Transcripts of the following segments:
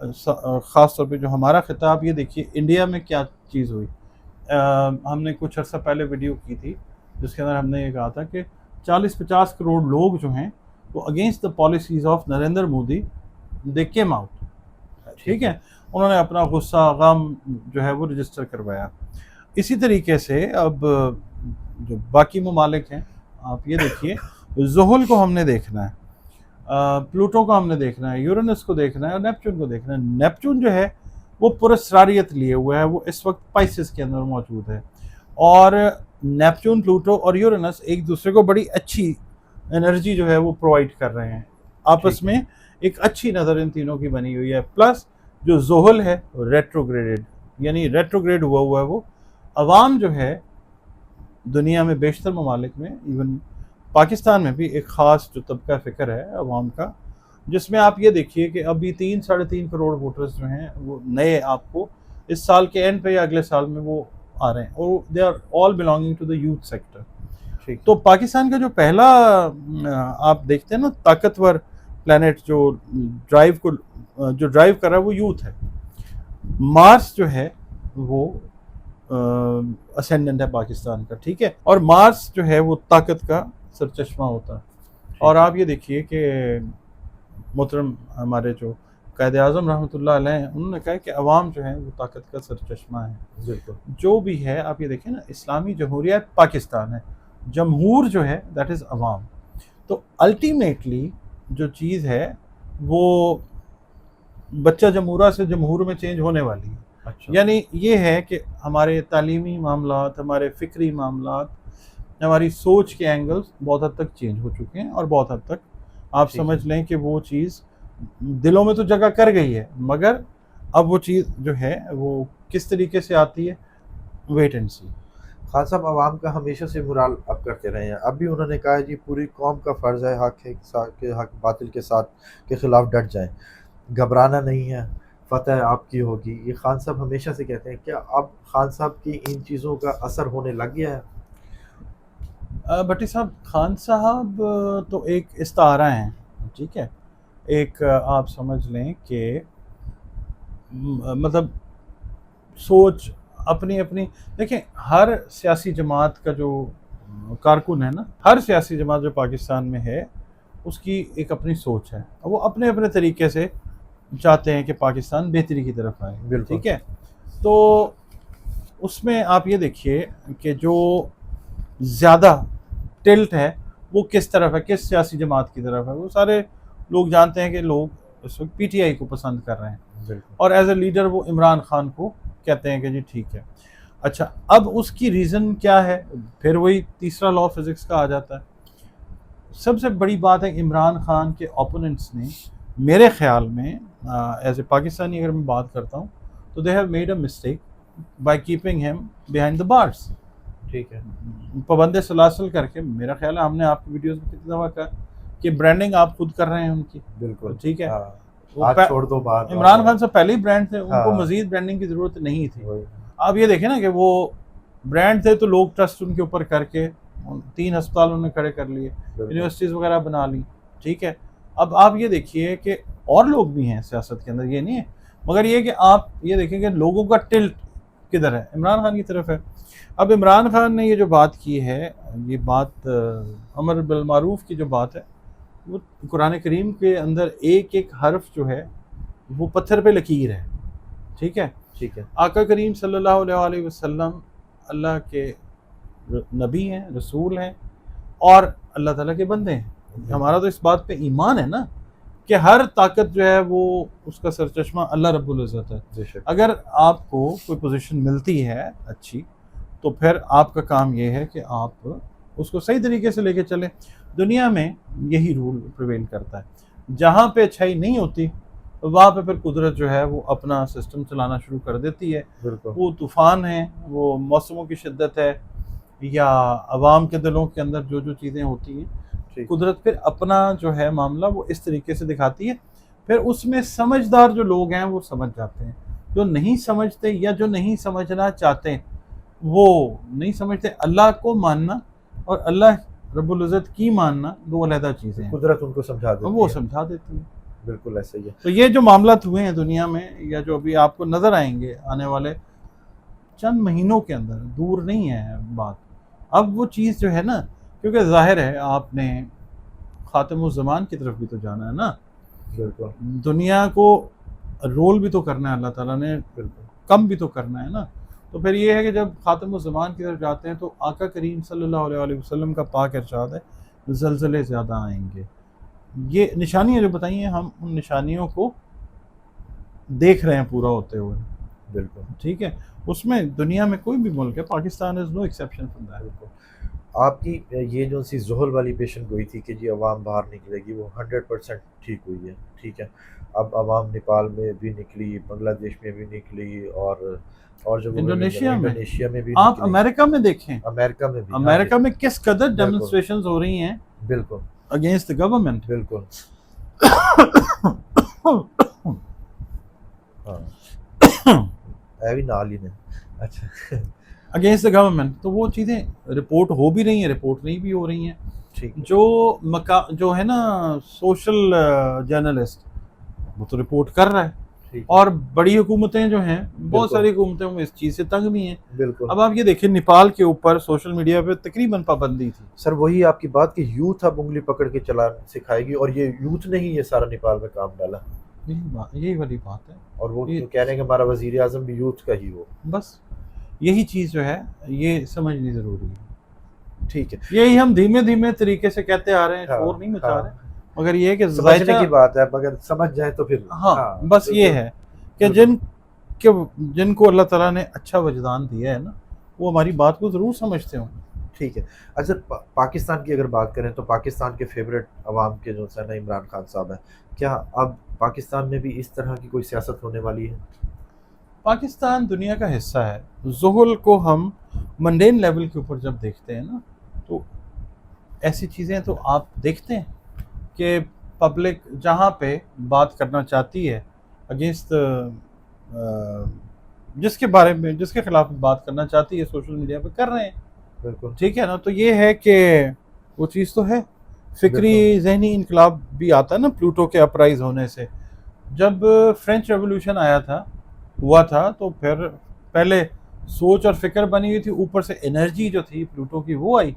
خاص طور پہ جو ہمارا خطاب، یہ دیکھیے انڈیا میں کیا چیز ہوئی. ہم نے کچھ عرصہ پہلے ویڈیو کی تھی جس کے اندر ہم نے یہ کہا تھا کہ 40-50 کروڑ لوگ جو ہیں وہ against the policies of Narendra Modi they came out. ٹھیک ہے، انہوں نے اپنا غصہ غم جو ہے وہ رجسٹر کروایا. اسی طریقے سے اب جو باقی ممالک ہیں، آپ یہ دیکھیے زحل کو ہم نے دیکھنا ہے، پلوٹو کو ہم نے دیکھنا ہے، یورینس کو دیکھنا ہے اور نیپچون کو دیکھنا ہے. نیپچون جو ہے وہ پراسراریت لیے ہوا ہے، وہ اس وقت پائسس کے اندر موجود ہے، اور نیپچون، پلوٹو اور یورینس ایک دوسرے کو بڑی اچھی انرجی جو ہے وہ پرووائڈ کر رہے ہیں. آپس میں ایک اچھی نظر ان تینوں کی بنی ہوئی ہے. پلس جو زحل ہے ریٹروگریڈ، یعنی ریٹروگریڈ ہوا ہے. وہ عوام جو ہے دنیا میں بیشتر ممالک میں، ایون پاکستان میں بھی ایک خاص جو طبقہ فکر ہے عوام کا، جس میں آپ یہ دیکھیے کہ ابھی 3-3.5 کروڑ ووٹرز جو ہیں وہ نئے آپ کو اس سال کے اینڈ پہ یا اگلے سال میں وہ آ رہے ہیں، اور they are all belonging to the youth sector. تو پاکستان کا جو پہلا آپ دیکھتے ہیں نا طاقتور پلانٹ جو ڈرائیو کر رہا ہے وہ یوتھ ہے. مارس جو ہے وہ اسینڈنٹ ہے پاکستان کا. ٹھیک ہے، اور مارس جو ہے وہ طاقت کا سرچشمہ ہوتا ہے. اور آپ یہ دیکھیے کہ محترم ہمارے جو قائد اعظم رحمۃ اللہ علیہ ہیں، انہوں نے کہا کہ عوام جو ہے وہ طاقت کا سرچشمہ ہے. بالکل جو بھی ہے آپ یہ دیکھیں نا، اسلامی جمہوریہ پاکستان ہے، جمہور جو ہے دیٹ از عوام. تو الٹیمیٹلی جو چیز ہے وہ بچہ جمہورہ سے جمہور میں چینج ہونے والی ہے. یعنی یہ ہے کہ ہمارے تعلیمی معاملات، ہمارے فکری معاملات، ہماری سوچ کے اینگلز بہت حد تک چینج ہو چکے ہیں، اور بہت حد تک آپ سمجھ لیں کہ وہ چیز دلوں میں تو جگہ کر گئی ہے، مگر اب وہ چیز جو ہے وہ کس طریقے سے آتی ہے، ویٹ اینڈ سی. خان صاحب عوام کا ہمیشہ سے مرال اب کرتے رہے ہیں. اب بھی انہوں نے کہا ہے جی پوری قوم کا فرض ہے حق باطل کے ساتھ کے خلاف ڈٹ جائیں، گھبرانا نہیں ہے، فتح آپ کی ہوگی. یہ خان صاحب ہمیشہ سے کہتے ہیں. کیا اب خان صاحب کی ان چیزوں کا اثر ہونے لگ گیا ہے؟ بھٹی صاحب، خان صاحب تو ایک استعارہ ہیں. ٹھیک ہے، ایک آپ سمجھ لیں کہ مطلب سوچ اپنی دیکھیں، ہر سیاسی جماعت کا جو کارکن ہے نا، ہر سیاسی جماعت جو پاکستان میں ہے اس کی ایک اپنی سوچ ہے، وہ اپنے طریقے سے چاہتے ہیں کہ پاکستان بہتری کی طرف آئے. بالکل. ٹھیک ہے، تو اس میں آپ یہ دیکھیے کہ جو زیادہ ٹلٹ ہے وہ کس طرف ہے، کس سیاسی جماعت کی طرف ہے. وہ سارے لوگ جانتے ہیں کہ لوگ اس وقت پی ٹی آئی کو پسند کر رہے ہیں، بالکل. اور ایز اے لیڈر وہ عمران خان کو کہتے ہیں کہ جی ٹھیک ہے. اچھا، اب اس کی ریزن کیا ہے؟ پھر وہی تیسرا لا فزکس کا آ جاتا ہے. سب سے بڑی بات ہے عمران خان کے اوپوننٹس نے، میرے خیال میں ایز اے پاکستانی اگر میں بات کرتا ہوں تو they have made a mistake by keeping ham behind the بارس. ٹھیک ہے، پابند سلاسل کر کے. میرا خیال ہے ہم نے آپ کی ویڈیوز میں کتنی دفعہ کہا کہ برانڈنگ آپ خود کر رہے ہیں ان کی. بالکل. ٹھیک ہے، چھوڑ دو بات. عمران خان سے پہلے ہی برانڈ تھے، ان کو مزید برانڈنگ کی ضرورت نہیں تھی. آپ یہ دیکھیں نا کہ وہ برانڈ تھے تو لوگ ٹرسٹ ان کے اوپر کر کے 3 ہسپتال انہوں نے کھڑے کر لیے، یونیورسٹیز وغیرہ بنا لی. ٹھیک ہے، اب آپ یہ دیکھیے کہ اور لوگ بھی ہیں سیاست کے اندر، یہ نہیں ہے، مگر یہ کہ آپ یہ دیکھیں کہ لوگوں کا ٹلٹ کدھر ہے، عمران خان کی طرف ہے. اب عمران خان نے یہ جو بات کی ہے، یہ بات امر بالمعروف کی جو بات ہے، وہ قرآن کریم کے اندر ایک حرف جو ہے وہ پتھر پہ لکیر ہے. ٹھیک ہے، ٹھیک ہے. آقا کریم صلی اللہ علیہ وسلم اللہ کے نبی ہیں، رسول ہیں، اور اللہ تعالیٰ کے بندے ہیں. ہمارا تو اس بات پہ ایمان ہے نا کہ ہر طاقت جو ہے وہ اس کا سرچشمہ اللہ رب العزت ہے. اگر آپ کو کوئی پوزیشن ملتی ہے اچھی، تو پھر آپ کا کام یہ ہے کہ آپ اس کو صحیح طریقے سے لے کے چلیں. دنیا میں یہی رول پریویل کرتا ہے. جہاں پہ اچھائی نہیں ہوتی وہاں پہ پھر قدرت جو ہے وہ اپنا سسٹم چلانا شروع کر دیتی ہے. وہ طوفان ہے، وہ موسموں کی شدت ہے، یا عوام کے دلوں کے اندر جو چیزیں ہوتی ہیں، قدرت پھر اپنا جو ہے معاملہ وہ اس طریقے سے دکھاتی ہے. پھر اس میں سمجھدار جو لوگ ہیں وہ سمجھ جاتے ہیں، جو نہیں سمجھتے یا جو نہیں سمجھنا چاہتے وہ نہیں سمجھتے. اللہ کو ماننا اور اللہ رب العزت کی ماننا دو علیحدہ چیزیں ہیں. قدرت ان کو سمجھا دیتی ہے، وہ سمجھا دیتی ہے. بالکل ایسا ہی ہے. تو یہ جو معاملات ہوئے ہیں دنیا میں یا جو ابھی آپ کو نظر آئیں گے آنے والے چند مہینوں کے اندر، دور نہیں ہے بات. اب وہ چیز جو ہے نا، کیونکہ ظاہر ہے آپ نے خاتم الزمان کی طرف بھی تو جانا ہے نا، بالکل دنیا کو رول بھی تو کرنا ہے اللہ تعالیٰ نے، بالکل کم بھی تو کرنا ہے نا. تو پھر یہ ہے کہ جب خاتم الزمان کی طرف جاتے ہیں تو آقا کریم صلی اللہ علیہ وآلہ وسلم کا پاک ارشاد ہے زلزلے زیادہ آئیں گے. یہ نشانیاں جو بتائی ہیں ہم ان نشانیوں کو دیکھ رہے ہیں پورا ہوتے ہوئے. بالکل ٹھیک ہے، اس میں دنیا میں کوئی بھی ملک ہے، پاکستان از نو ایکسیپشن فرام دیٹ. بالکل. آپ کی یہ جو سی زحل والی پیشن گوئی تھی کہ جی عوام باہر نکلے گی، وہ 100% ٹھیک ہوئی ہے. ٹھیک ہے، اب عوام نیپال میں بھی نکلی، بنگلہ دیش میں بھی نکلی، اور جو انڈونیشیا میں بھی آپ نکلی. امریکہ میں دیکھیں، امریکہ میں بھی، امریکہ میں کس قدر ڈیمونسٹریشنز ہو رہی ہیں بالکل اگینسٹ دی گورنمنٹ. بالکل. ہاں بھی نال ہی نے. اچھا اگینسٹ دی گورنمنٹ. تو وہ چیزیں رپورٹ ہو بھی رہی ہیں، رپورٹ نہیں بھی ہو رہی ہیں. ٹھیک. جو ہے نا سوشل جرنلسٹ، وہ تو رپورٹ کر رہا ہے، ٹھیک. اور بڑی حکومتیں جو ہیں بہت بالکل. ساری حکومتیں اس چیز سے تنگ بھی ہیں. بالکل. اب آپ یہ دیکھیں نیپال کے اوپر سوشل میڈیا پہ تقریباً پابندی تھی. سر وہی آپ کی بات کہ یوتھ اب انگلی پکڑ کے چلا سکھائے گی، اور یہ یوتھ نے ہی یہ سارا نیپال میں کام ڈالا. یہی والی بات ہے. اور وہ کہہ رہے ہیں کہ ہمارا وزیر اعظم بھی یوتھ کا ہی ہو. بس یہی چیز جو ہے یہ سمجھنی ضروری ہے. ٹھیک ہے، یہی ہم دھیمے دھیمے طریقے سے کہتے آ رہے ہیں، شور نہیں مچا رہے، مگر یہ ہے کہ سمجھنے کی بات ہے. اگر سمجھ جائے تو پھر ہاں بس یہ ہے کہ جن کو اللہ تعالیٰ نے اچھا وجدان دیا ہے نا، وہ ہماری بات کو ضرور سمجھتے ہوں. ٹھیک ہے. اچھا پاکستان کی اگر بات کریں تو پاکستان کے فیوریٹ عوام کے جو ہے نا عمران خان صاحب ہیں، کیا اب پاکستان میں بھی اس طرح کی کوئی سیاست ہونے والی ہے؟ پاکستان دنیا کا حصہ ہے. زحل کو ہم منڈین لیول کے اوپر جب دیکھتے ہیں نا، تو ایسی چیزیں تو آپ دیکھتے ہیں کہ پبلک جہاں پہ بات کرنا چاہتی ہے اگینسٹ جس کے خلاف بات کرنا چاہتی ہے سوشل میڈیا پہ کر رہے ہیں. بالکل. ٹھیک ہے نا. تو یہ ہے کہ وہ چیز تو ہے. فکری ذہنی انقلاب بھی آتا ہے نا پلوٹو کے اپرائز ہونے سے. جب فرینچ ریولوشن ہوا تھا تو پھر پہلے سوچ اور فکر بنی ہوئی تھی، اوپر سے انرجی جو تھی پلوٹو کی وہ آئی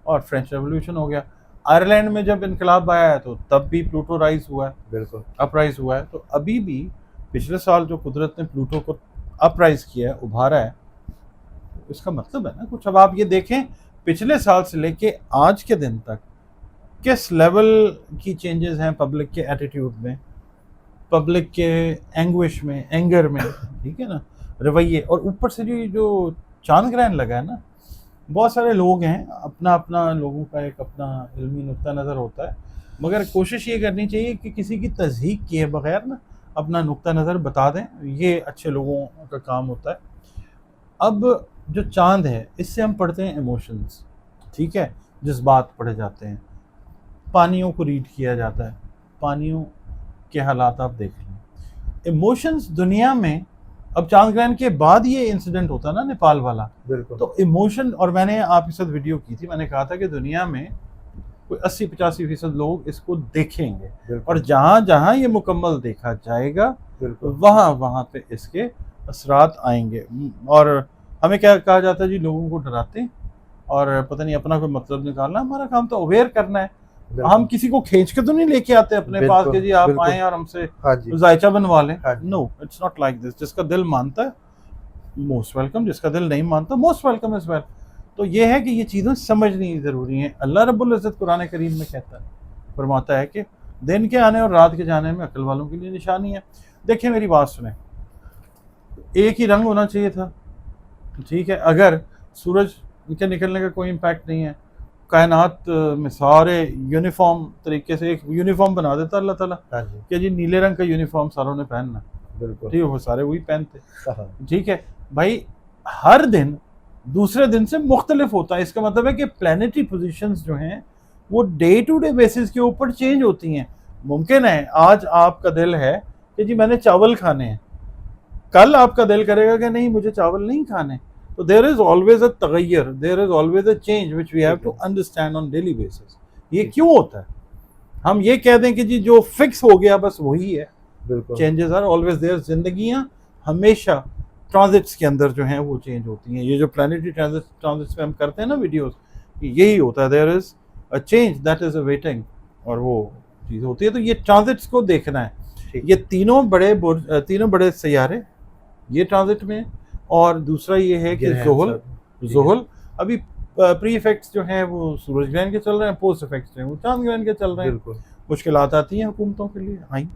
اور فرینچ ریولوشن ہو گیا. آئرلینڈ میں جب انقلاب آیا ہے تو تب بھی پلوٹو رائز ہوا ہے، بالکل اپرائز ہوا ہے. تو ابھی بھی پچھلے سال جو قدرت نے پلوٹو کو اپرائز کیا ہے، ابھارا ہے، اس کا مطلب ہے نا کچھ. اب آپ یہ دیکھیں پچھلے سال سے لے کے آج کے دن تک کس لیول کی چینجز ہیں پبلک کے ایٹیٹیوڈ میں، پبلک کے اینگوش میں، اینگر میں. ٹھیک ہے نا، رویے. اور اوپر سے جو چاند گرہن لگا ہے نا، بہت سارے لوگ ہیں، اپنا اپنا لوگوں کا ایک اپنا علمی نقطہ نظر ہوتا ہے، مگر کوشش یہ کرنی چاہیے کہ کسی کی تصدیق کیے بغیر نا اپنا نقطہ نظر بتا دیں. یہ اچھے لوگوں کا کام ہوتا ہے. اب جو چاند ہے اس سے ہم پڑھتے ہیں ایموشنز. ٹھیک ہے، جذبات پڑھے جاتے ہیں، پانیوں کو ریڈ کیا جاتا ہے. پانیوں کے حالات آپ دیکھ لیں. ایموشنز دنیا میں اب چاند گرہن کے بعد یہ انسیڈنٹ ہوتا نا نیپال والا، بالکل. تو ایموشن. اور میں نے آپ کے ساتھ ویڈیو کی تھی، میں نے کہا تھا کہ دنیا میں کوئی 80-85% لوگ اس کو دیکھیں گے، اور جہاں جہاں یہ مکمل دیکھا جائے گا وہاں پہ اس کے اثرات آئیں گے. اور ہمیں کیا کہا جاتا ہے جی، لوگوں کو ڈراتے ہیں اور پتہ نہیں اپنا کوئی مطلب نکالنا. ہمارا کام تو اویئر کرنا ہے. ہم کسی کو کھینچ کے تو نہیں لے کے آتے اپنے پاس کہ جی آپ آئیں اور ہم سے ذائچہ بنوا لیں. نو، اٹس ناٹ لائک دس. جس کا دل مانتا ہے موسٹ ویلکم، جس کا دل نہیں مانتا موسٹ ویلکم از ویل. تو یہ ہے کہ یہ چیزیں سمجھنی ضروری ہیں. اللہ رب العزت قرآن کریم میں کہتا ہے، فرماتا ہے کہ دن کے آنے اور رات کے جانے میں عقل والوں کے لیے نشانی ہے. دیکھیں میری بات سنیں، ایک ہی رنگ ہونا چاہیے تھا. ٹھیک ہے، اگر سورج کے نکلنے کا کوئی امپیکٹ نہیں ہے، کائنات میں سارے یونیفارم طریقے سے ایک یونیفارم بنا دیتا اللہ تعالیٰ کہ جی نیلے رنگ کا یونیفارم ساروں نے پہننا. بالکل ٹھیک ہے، وہ سارے وہی پہنتے. ٹھیک ہے بھائی، ہر دن دوسرے دن سے مختلف ہوتا ہے. اس کا مطلب ہے کہ پلانیٹری پوزیشنز جو ہیں وہ ڈے ٹو ڈے بیسس کے اوپر چینج ہوتی ہیں. ممکن ہے آج آپ کا دل ہے کہ جی میں نے چاول کھانے ہیں، کل آپ کا دل کرے گا کہ نہیں مجھے چاول نہیں کھانے. تو there is always a تغیر, there is always a change which we have to understand on daily basis. یہ کیوں ہوتا ہے؟ ہم یہ کہہ دیں کہ جی جو فکس ہو گیا بس وہی ہے. بالکل چینجز آر آلویز دیئر. زندگیاں ہمیشہ ٹرانزٹس کے اندر جو ہیں وہ چینج ہوتی ہیں. یہ جو پلانیٹری ٹرانزٹس پہ ہم کرتے ہیں نا ویڈیوز, یہی ہوتا ہے. There is a change that is a waiting, اور وہ چیز ہوتی ہے. تو یہ ٹرانزٹس کو دیکھنا ہے. یہ تینوں بڑے سیارے یہ ٹرانزٹ میں, اور دوسرا یہ ہے کہ زحل ابھی پری افیکٹس جو ہیں وہ سورج گرہن کے چل رہے ہیں, پوسٹ افیکٹس جو ہیں وہ چاند گرہن کے چل رہے ہیں. بالکل مشکلات آتی ہیں حکومتوں کے لیے, آئیں.